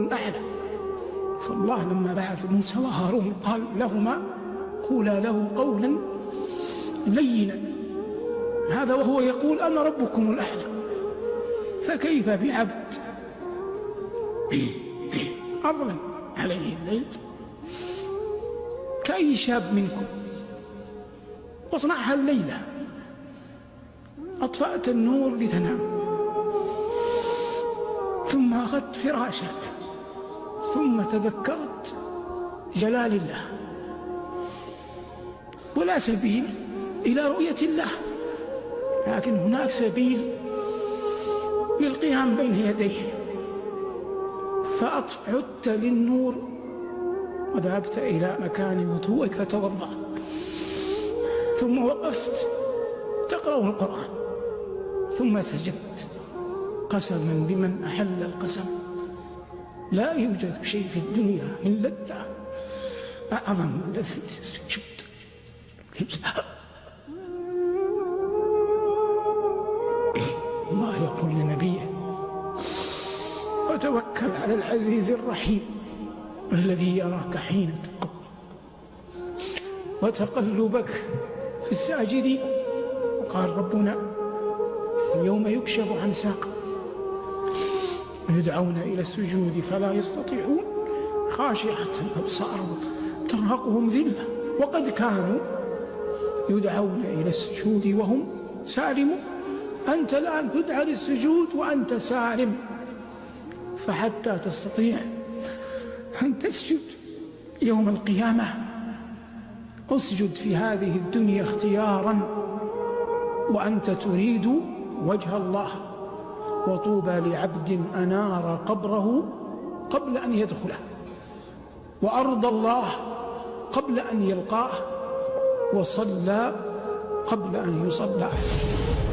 الأعلى. فالله لما بعث موسى وهارون قال لهما قولا له قولا لينا، هذا وهو يقول أنا ربكم الأعلى. فكيف بعبد أظلم عليه الليل كأي شاب منكم واصنعها الليلة، أطفأت النور لتنام ثم أخذت فراشك ثم تذكرت جلال الله، ولا سبيل إلى رؤية الله، لكن هناك سبيل للقيام بين يديه. فعدت للنور وذهبت إلى مكان وضوءك فتوضأ، ثم وقفت تقرأ القرآن، ثم سجدت قسما بمن أحل القسم لا يوجد شيء في الدنيا من لذة أعظم من لذة السجود. الله يقول لنبيه وتوكل على العزيز الرحيم الذي يراك حين تقوم وتقلبك في الساجدين. وقال ربنا اليوم يكشف عن ساق يدعون إلى السجود فلا يستطيعون خاشعة أبصارهم ترهقهم ذلة وقد كانوا يدعون إلى السجود وهم سالمون. أنت الآن تدعى للسجود وأنت سالم، فحتى تستطيع أن تسجد يوم القيامة اسجد في هذه الدنيا اختيارا وأنت تريد وجه الله. وطوبى لعبد أنار قبره قبل أن يدخله، وأرضى الله قبل أن يلقاه، وصلى قبل أن يصلى عليه.